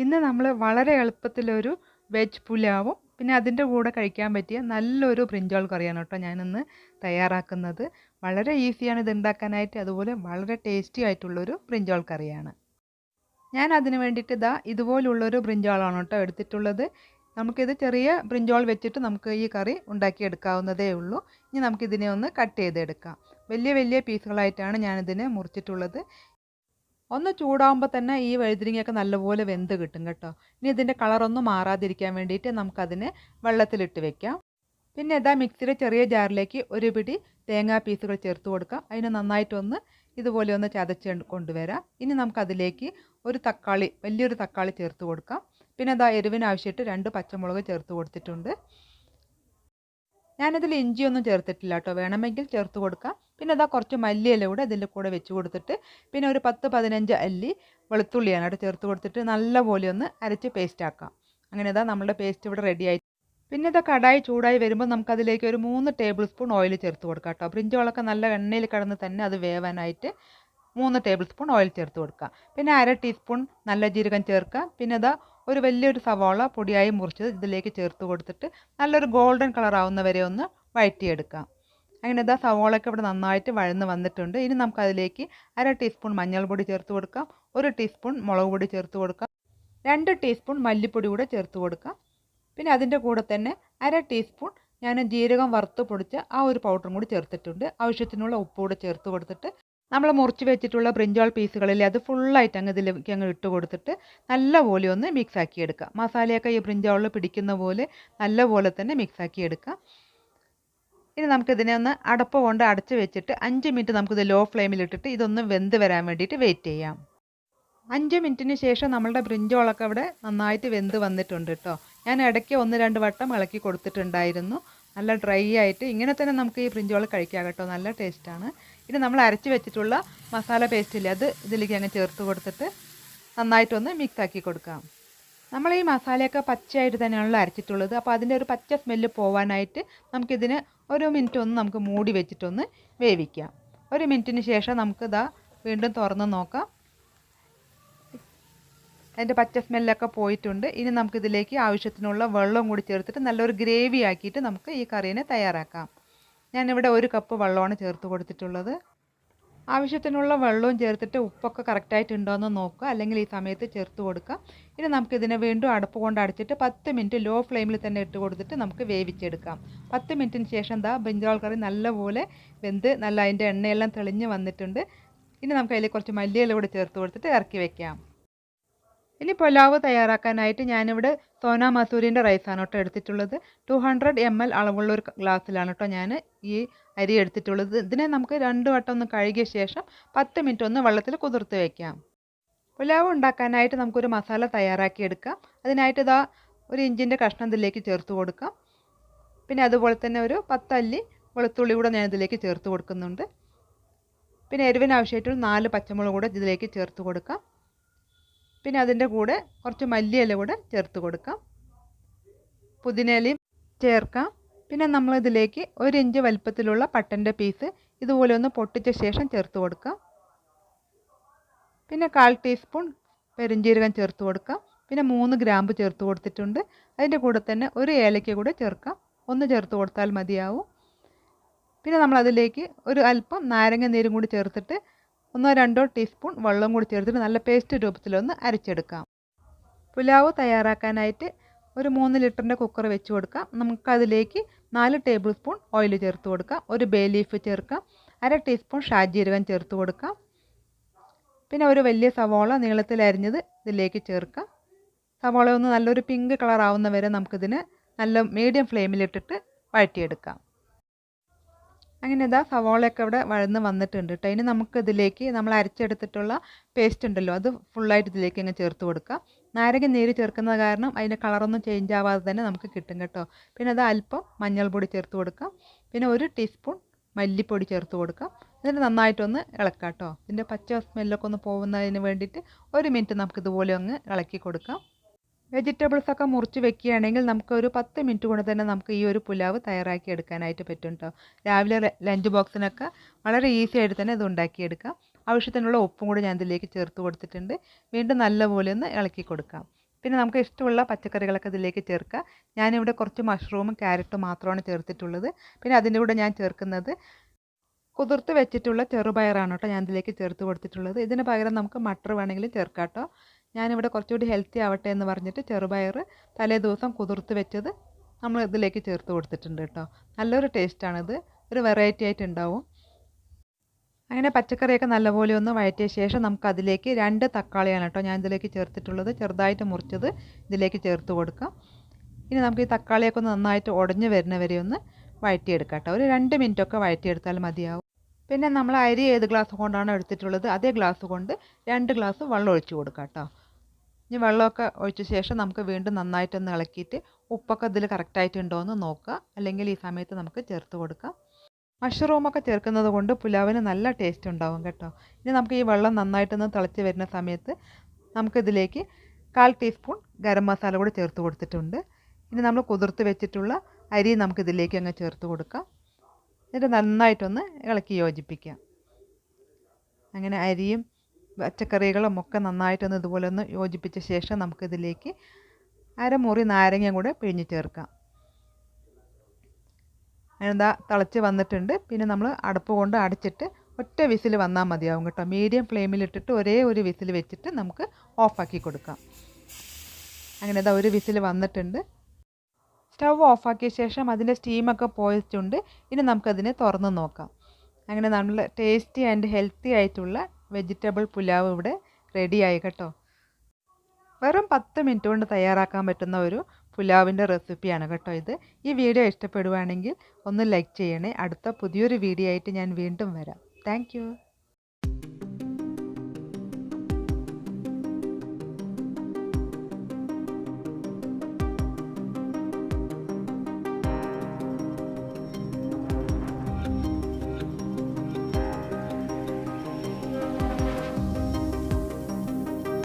ഇന്ന് നമ്മൾ വളരെ എളുപ്പത്തിലൊരു വെജ് പുലാവും പിന്നെ അതിൻ്റെ കൂടെ കഴിക്കാൻ പറ്റിയ നല്ലൊരു ബ്രിഞ്ചോൾ കറിയാണ് കേട്ടോ ഞാനിന്ന് തയ്യാറാക്കുന്നത്. വളരെ ഈസിയാണ് ഇത് ഉണ്ടാക്കാനായിട്ട്, അതുപോലെ വളരെ ടേസ്റ്റി ആയിട്ടുള്ളൊരു ബ്രിഞ്ചോൾ കറിയാണ്. ഞാൻ അതിന് വേണ്ടിയിട്ട് ഇതുപോലുള്ളൊരു ബ്രിഞ്ചോളാണ് കേട്ടോ എടുത്തിട്ടുള്ളത്. നമുക്കിത് ചെറിയ ബ്രിഞ്ചോൾ വെച്ചിട്ട് നമുക്ക് ഈ കറി ഉണ്ടാക്കിയെടുക്കാവുന്നതേ ഉള്ളൂ. ഇനി നമുക്കിതിനെ ഒന്ന് കട്ട് ചെയ്തെടുക്കാം. വലിയ വലിയ പീസുകളായിട്ടാണ് ഞാനിതിനെ മുറിച്ചിട്ടുള്ളത്. ഒന്ന് ചൂടാകുമ്പോൾ തന്നെ ഈ വഴുതിരിങ്ങയൊക്കെ നല്ലപോലെ വെന്ത് കിട്ടും കേട്ടോ. ഇനി ഇതിൻ്റെ കളറൊന്നും മാറാതിരിക്കാൻ വേണ്ടിയിട്ട് നമുക്കതിനെ വെള്ളത്തിലിട്ട് വെക്കാം. പിന്നെ മിക്സിയുടെ ചെറിയ ജാറിലേക്ക് ഒരു പിടി തേങ്ങാ പീസുകൾ ചേർത്ത് കൊടുക്കാം. അതിന് നന്നായിട്ടൊന്ന് ഇതുപോലെ ഒന്ന് ചതച്ച് കൊണ്ടുവരാം. ഇനി നമുക്കതിലേക്ക് ഒരു തക്കാളി, വലിയൊരു തക്കാളി ചേർത്ത് കൊടുക്കാം. പിന്നെ എരിവിന് ആവശ്യമായിട്ട് 2 പച്ചമുളക് ചേർത്ത് കൊടുത്തിട്ടുണ്ട്. ഞാനിതിൽ ഇഞ്ചിയൊന്നും ചേർത്തിട്ടില്ല കേട്ടോ, വേണമെങ്കിൽ ചേർത്ത് കൊടുക്കാം. പിന്നെ കുറച്ച് മല്ലിയില കൂടെ ഇതിൻ്റെ കൂടെ വെച്ച് കൊടുത്തിട്ട് പിന്നെ ഒരു 10-15 അല്ലി വെളുത്തുള്ളിയാണ് കേട്ടോ ചേർത്ത് കൊടുത്തിട്ട് നല്ലപോലെ ഒന്ന് അരച്ച് പേസ്റ്റ് ആക്കാം. അങ്ങനെ നമ്മളുടെ പേസ്റ്റ് ഇവിടെ റെഡി ആയി. പിന്നെ കടായി ചൂടായി വരുമ്പോൾ നമുക്കതിലേക്ക് ഒരു 3 ടേബിൾ സ്പൂൺ ഓയിൽ ചേർത്ത് കൊടുക്കാം കേട്ടോ. ബ്രിഞ്ചോളൊക്കെ നല്ല എണ്ണയിൽ കിടന്ന് തന്നെ അത് വേവാനായിട്ട് 3 ടേബിൾ സ്പൂൺ ഓയിൽ ചേർത്ത് കൊടുക്കാം. പിന്നെ 1/2 ടീസ്പൂൺ നല്ല ജീരകം ചേർക്കാം. പിന്നെ ഒരു വലിയൊരു സവാള പൊടിയായി മുറിച്ചത് ഇതിലേക്ക് ചേർത്ത് കൊടുത്തിട്ട് നല്ലൊരു ഗോൾഡൻ കളർ ആവുന്നവരെ ഒന്ന് വഴറ്റിയെടുക്കാം. അങ്ങനെ സവാളയൊക്കെ ഇവിടെ നന്നായിട്ട് വഴന്ന് വന്നിട്ടുണ്ട്. ഇനി നമുക്കതിലേക്ക് 1/2 ടീസ്പൂൺ മഞ്ഞൾപ്പൊടി ചേർത്ത് കൊടുക്കാം. 1 ടീസ്പൂൺ മുളക് പൊടി ചേർത്ത് കൊടുക്കാം. 2 ടീസ്പൂൺ മല്ലിപ്പൊടി കൂടെ ചേർത്ത് കൊടുക്കാം. പിന്നെ അതിൻ്റെ കൂടെ തന്നെ 1/2 ടീസ്പൂൺ ഞാൻ ജീരകം വറുത്ത് പൊടിച്ച ആ ഒരു പൗഡറും കൂടി ചേർത്തിട്ടുണ്ട്. ആവശ്യത്തിനുള്ള ഉപ്പ് കൂടെ ചേർത്ത് കൊടുത്തിട്ട് നമ്മൾ മുറിച്ച് വെച്ചിട്ടുള്ള ബ്രിഞ്ചോൾ പീസുകളിൽ അത് ഫുള്ളായിട്ട് ഇതിലേക്ക് ഇട്ട് കൊടുത്തിട്ട് നല്ലപോലെ ഒന്ന് മിക്സാക്കി എടുക്കുക. മസാലയൊക്കെ ഈ ബ്രിഞ്ചോളിൽ പിടിക്കുന്ന പോലെ നല്ലപോലെ തന്നെ മിക്സാക്കി എടുക്കുക. ഇനി നമുക്കിതിനെ ഒന്ന് അടപ്പ് കൊണ്ട് അടച്ച് വെച്ചിട്ട് 5 മിനിറ്റ് നമുക്കിത് ലോ ഫ്ലെയിമിലിട്ടിട്ട് ഇതൊന്ന് വെന്ത് വരാൻ വേണ്ടിയിട്ട് വെയിറ്റ് ചെയ്യാം. 5 മിനിറ്റിന് ശേഷം നമ്മളുടെ ബ്രിഞ്ചോളൊക്കെ ഇവിടെ നന്നായിട്ട് വെന്ത് വന്നിട്ടുണ്ട് കേട്ടോ. ഞാൻ ഇടയ്ക്ക് 1-2 വട്ടം ഇളക്കി കൊടുത്തിട്ടുണ്ടായിരുന്നു. നല്ല ഡ്രൈ ആയിട്ട് ഇങ്ങനെ തന്നെ നമുക്ക് ഈ ബ്രിഞ്ചോൾ കഴിക്കാം കേട്ടോ, നല്ല ടേസ്റ്റാണ്. ഇനി നമ്മൾ അരച്ച് വെച്ചിട്ടുള്ള മസാല പേസ്റ്റില്ലേ അത് ഇതിലേക്ക് അങ്ങ് ചേർത്ത് കൊടുത്തിട്ട് നന്നായിട്ടൊന്ന് മിക്സാക്കി കൊടുക്കാം. നമ്മൾ ഈ മസാലയൊക്കെ പച്ചയായിട്ട് തന്നെയാണല്ലോ അരച്ചിട്ടുള്ളത്. അപ്പോൾ അതിൻ്റെ ഒരു പച്ച സ്മെല്ല് പോവാനായിട്ട് നമുക്കിതിന് 1 മിനിറ്റ് ഒന്ന് നമുക്ക് മൂടി വെച്ചിട്ടൊന്ന് വേവിക്കാം. 1 മിനിറ്റിന് ശേഷം നമുക്ക് വീണ്ടും തുറന്ന് നോക്കാം. അതിൻ്റെ പച്ച സ്മെല്ലൊക്കെ പോയിട്ടുണ്ട്. ഇനി നമുക്കിതിലേക്ക് ആവശ്യത്തിനുള്ള വെള്ളം കൂടി ചേർത്തിട്ട് നല്ലൊരു ഗ്രേവി ആക്കിയിട്ട് നമുക്ക് ഈ കറീനെ തയ്യാറാക്കാം. ഞാനിവിടെ 1 കപ്പ് വെള്ളമാണ് ചേർത്ത് കൊടുത്തിട്ടുള്ളത്. ആവശ്യത്തിനുള്ള വെള്ളവും ചേർത്തിട്ട് ഉപ്പൊക്കെ കറക്റ്റായിട്ട് എന്ന് നോക്കുക, അല്ലെങ്കിൽ ഈ സമയത്ത് ചേർത്ത് കൊടുക്കുക. ഇനി നമുക്കിതിനെ വീണ്ടും അടപ്പ് കൊണ്ട് അടച്ചിട്ട് 10 മിനിറ്റ് ലോ ഫ്ലെയിമിൽ തന്നെ ഇട്ട് കൊടുത്തിട്ട് നമുക്ക് വേവിച്ചെടുക്കാം. 10 മിനിറ്റിന് ശേഷം ബ്രിഞ്ചോൾ കറി നല്ലപോലെ വെന്ത് നല്ല അതിൻ്റെ എണ്ണയെല്ലാം തെളിഞ്ഞ് വന്നിട്ടുണ്ട്. ഇനി നമുക്ക് അതിൽ കുറച്ച് മല്ലിയില കൂടി ചേർത്ത് കൊടുത്തിട്ട് ഇറക്കി വെക്കാം. ഇനി പുലാവ് തയ്യാറാക്കാനായിട്ട് ഞാനിവിടെ സോന മസൂരിൻ്റെ റൈസാണ് കേട്ടോ എടുത്തിട്ടുള്ളത്. 200 ml അളവുള്ളൊരു ഗ്ലാസ്സിലാണ് കേട്ടോ ഞാൻ ഈ അരി എടുത്തിട്ടുള്ളത്. ഇതിനെ നമുക്ക് 2 വട്ടം ഒന്ന് കഴുകിയ ശേഷം 10 മിനിറ്റ് ഒന്ന് വെള്ളത്തിൽ കുതിർത്ത് വയ്ക്കാം. പുലാവ് ഉണ്ടാക്കാനായിട്ട് നമുക്കൊരു മസാല തയ്യാറാക്കി എടുക്കാം. അതിനായിട്ട് 1 ഇഞ്ചിൻ്റെ കഷ്ണം ഇതിലേക്ക് ചേർത്ത് കൊടുക്കാം. പിന്നെ അതുപോലെ തന്നെ ഒരു 10 അല്ലി വെളുത്തുള്ളി കൂടെ ഞാൻ ഇതിലേക്ക് ചേർത്ത് കൊടുക്കുന്നുണ്ട്. പിന്നെ എരിവിന് ആവശ്യമായിട്ടുള്ള 4 പച്ചമുളക് കൂടെ ഇതിലേക്ക് ചേർത്ത് കൊടുക്കാം. പിന്നെ അതിൻ്റെ കൂടെ കുറച്ച് മല്ലിയില കൂടെ ചേർത്ത് കൊടുക്കാം. പുതിനയിലയും ചേർക്കാം. പിന്നെ നമ്മളിതിലേക്ക് 1 ഇഞ്ച് വലിപ്പത്തിലുള്ള പട്ടൻ്റെ പീസ് ഇതുപോലെ ഒന്ന് പൊട്ടിച്ച ശേഷം ചേർത്ത് കൊടുക്കാം. പിന്നെ 1/4 ടീസ്പൂൺ പെരുംജീരകം ചേർത്ത് കൊടുക്കാം. പിന്നെ 3 ഗ്രാമ്പ് ചേർത്ത് കൊടുത്തിട്ടുണ്ട്. അതിൻ്റെ കൂടെ തന്നെ 1 ഏലക്ക കൂടെ ചേർക്കാം. ഒന്ന് ചേർത്ത് കൊടുത്താൽ മതിയാവും. പിന്നെ നമ്മളതിലേക്ക് ഒരു അല്പം നാരങ്ങ നീരും കൂടി ചേർത്തിട്ട് 1-2 ടീസ്പൂൺ വെള്ളം കൂടി ചേർത്തിട്ട് നല്ല പേസ്റ്റ് രൂപത്തിലൊന്ന് അരച്ചെടുക്കാം. പുലാവ് തയ്യാറാക്കാനായിട്ട് ഒരു 3 ലിറ്ററിൻ്റെ കുക്കർ വെച്ച് കൊടുക്കാം. നമുക്കതിലേക്ക് 4 ടേബിൾ സ്പൂൺ ഓയിൽ ചേർത്ത് കൊടുക്കാം. 1 ബേ ലീഫ് ചേർക്കാം. 1/2 ടീസ്പൂൺ ഷാജീരകം ചേർത്ത് കൊടുക്കാം. പിന്നെ ഒരു വലിയ സവാള നീളത്തിൽ അരിഞ്ഞത് ഇതിലേക്ക് ചേർക്കാം. സവാള ഒന്ന് നല്ലൊരു പിങ്ക് കളർ ആവുന്ന വരെ നമുക്കിതിന് നല്ല മീഡിയം ഫ്ലെയിമിലിട്ടിട്ട് വഴറ്റിയെടുക്കാം. അങ്ങനെ സവാളയൊക്കെ ഇവിടെ വഴന്ന് വന്നിട്ടുണ്ട് കേട്ടോ. ഇനി നമുക്കിതിലേക്ക് നമ്മൾ അരച്ചെടുത്തിട്ടുള്ള പേസ്റ്റ് ഉണ്ടല്ലോ അത് ഫുള്ളായിട്ട് ഇതിലേക്ക് അങ്ങ് ചേർത്ത് കൊടുക്കാം. നാരങ്ങ നീര് ചേർക്കുന്നത് കാരണം അതിൻ്റെ കളറൊന്നും ചേഞ്ച് ആവാതെ തന്നെ നമുക്ക് കിട്ടും കേട്ടോ. പിന്നെ അല്പം മഞ്ഞൾപ്പൊടി ചേർത്ത് കൊടുക്കാം. പിന്നെ 1 ടീസ്പൂൺ മല്ലിപ്പൊടി ചേർത്ത് കൊടുക്കാം. എന്നിട്ട് നന്നായിട്ടൊന്ന് ഇളക്കാം കേട്ടോ. ഇതിൻ്റെ പച്ച സ്മെല്ലൊക്കെ ഒന്ന് പോകുന്നതിന് വേണ്ടിയിട്ട് 1 മിനിറ്റ് നമുക്കിതുപോലെ ഒന്ന് ഇളക്കി കൊടുക്കാം. വെജിറ്റബിൾസൊക്കെ മുറിച്ച് വെക്കുകയാണെങ്കിൽ നമുക്കൊരു 10 മിനിറ്റ് കൊണ്ട് തന്നെ നമുക്ക് ഈ ഒരു പുലാവ് തയ്യാറാക്കി എടുക്കാനായിട്ട് പറ്റും കേട്ടോ. രാവിലെ ലഞ്ച് ബോക്സിനൊക്കെ വളരെ ഈസി ആയിട്ട് തന്നെ ഇത് ഉണ്ടാക്കിയെടുക്കാം. ആവശ്യത്തിനുള്ള ഉപ്പും കൂടി ഞാൻ ഇതിലേക്ക് ചേർത്ത് കൊടുത്തിട്ടുണ്ട്. വീണ്ടും നല്ലപോലെ ഒന്ന് ഇളക്കി കൊടുക്കാം. പിന്നെ നമുക്ക് ഇഷ്ടമുള്ള പച്ചക്കറികളൊക്കെ ഇതിലേക്ക് ചേർക്കാം. ഞാനിവിടെ കുറച്ച് മഷ്റൂമും ക്യാരറ്റും മാത്രമാണ് ചേർത്തിട്ടുള്ളത്. പിന്നെ അതിൻ്റെ കൂടെ ഞാൻ ചേർക്കുന്നത് കുതിർത്ത് വെച്ചിട്ടുള്ള ചെറുപയറാണ് കേട്ടോ ഞാൻ ഇതിലേക്ക് ചേർത്ത് കൊടുത്തിട്ടുള്ളത്. ഇതിന് പകരം നമുക്ക് മട്ടർ വേണമെങ്കിലും ചേർക്കാം കേട്ടോ. ഞാനിവിടെ കുറച്ചുകൂടി ഹെൽത്തി ആവട്ടെ എന്ന് പറഞ്ഞിട്ട് ചെറുപയർ തലേ ദിവസം കുതിർത്ത് വെച്ചത് നമ്മൾ ഇതിലേക്ക് ചേർത്ത് കൊടുത്തിട്ടുണ്ട് കേട്ടോ. നല്ലൊരു ടേസ്റ്റാണിത്, ഒരു വെറൈറ്റി ആയിട്ട് ഉണ്ടാവും. അങ്ങനെ പച്ചക്കറിയൊക്കെ നല്ലപോലെ ഒന്ന് വഴറ്റിയ ശേഷം നമുക്ക് അതിലേക്ക് 2 തക്കാളിയാണ് കേട്ടോ ഞാൻ ഇതിലേക്ക് ചേർത്തിട്ടുള്ളത്. ചെറുതായിട്ട് മുറിച്ചത് ഇതിലേക്ക് ചേർത്ത് കൊടുക്കാം. ഇനി നമുക്ക് ഈ തക്കാളിയൊക്കെ ഒന്ന് നന്നായിട്ട് ഉടഞ്ഞ് വരുന്ന വരെ ഒന്ന് വഴറ്റിയെടുക്കാം കേട്ടോ. ഒരു 2 മിനിറ്റൊക്കെ വഴറ്റിയെടുത്താൽ മതിയാവും. പിന്നെ നമ്മൾ അരി ഏത് ഗ്ലാസ് കൊണ്ടാണോ എടുത്തിട്ടുള്ളത് അതേ ഗ്ലാസ് കൊണ്ട് 2 ഗ്ലാസ് വെള്ളം ഒഴിച്ച് കൊടുക്കാം കേട്ടോ. ഇനി വെള്ളമൊക്കെ ഒഴിച്ച ശേഷം നമുക്ക് വീണ്ടും നന്നായിട്ടൊന്ന് ഇളക്കിയിട്ട് ഉപ്പൊക്കെ ഇതിൽ കറക്റ്റായിട്ടുണ്ടോ എന്ന് നോക്കുക. അല്ലെങ്കിൽ ഈ സമയത്ത് നമുക്ക് ചേർത്ത് കൊടുക്കാം. മഷ്റൂമൊക്കെ ചേർക്കുന്നത് കൊണ്ട് പുലാവിന് നല്ല ടേസ്റ്റ് ഉണ്ടാവും കേട്ടോ. ഇനി നമുക്ക് ഈ വെള്ളം നന്നായിട്ടൊന്ന് തിളച്ച് വരുന്ന സമയത്ത് നമുക്കിതിലേക്ക് 1/4 ടീസ്പൂൺ ഗരം മസാല കൂടി ചേർത്ത് കൊടുത്തിട്ടുണ്ട്. ഇനി നമ്മൾ കുതിർത്ത് വെച്ചിട്ടുള്ള അരി നമുക്കിതിലേക്ക് അങ്ങ് ചേർത്ത് കൊടുക്കാം. എന്നിട്ട് നന്നായിട്ടൊന്ന് ഇളക്കി യോജിപ്പിക്കാം. അങ്ങനെ അരിയും പച്ചക്കറികളും ഒക്കെ നന്നായിട്ടൊന്ന് ഇതുപോലെ ഒന്ന് യോജിപ്പിച്ച ശേഷം നമുക്കിതിലേക്ക് അരമുറി നാരങ്ങ കൂടെ പിഴിഞ്ഞ് ചേർക്കാം. അതിനെന്താ തിളച്ച് വന്നിട്ടുണ്ട്. പിന്നെ നമ്മൾ അടപ്പ് കൊണ്ട് അടച്ചിട്ട് ഒറ്റ വിസിൽ വന്നാൽ മതിയാവും കേട്ടോ. മീഡിയം ഫ്ലെയിമിലിട്ടിട്ട് ഒരേ ഒരു വിസിൽ വെച്ചിട്ട് നമുക്ക് ഓഫാക്കി കൊടുക്കാം. അങ്ങനെ ഇതാ ഒരു വിസിൽ വന്നിട്ടുണ്ട്. സ്റ്റവ് ഓഫാക്കിയ ശേഷം അതിൻ്റെ സ്റ്റീമൊക്കെ പോയിട്ടുണ്ട്. ഇനി നമുക്കതിനെ തുറന്ന് നോക്കാം. അങ്ങനെ നമ്മൾ ടേസ്റ്റി ആൻഡ് ഹെൽത്തി ആയിട്ടുള്ള വെജിറ്റബിൾ പുലാവ് ഇവിടെ റെഡിയായി കേട്ടോ. വെറും 10 മിനിറ്റ് കൊണ്ട് തയ്യാറാക്കാൻ പറ്റുന്ന ഒരു പുലാവിൻ്റെ റെസിപ്പിയാണ് കേട്ടോ ഇത്. ഈ വീഡിയോ ഇഷ്ടപ്പെടുവാണെങ്കിൽ ഒന്ന് ലൈക്ക് ചെയ്യണേ. അടുത്ത പുതിയൊരു വീഡിയോ ആയിട്ട് ഞാൻ വീണ്ടും വരാം. താങ്ക്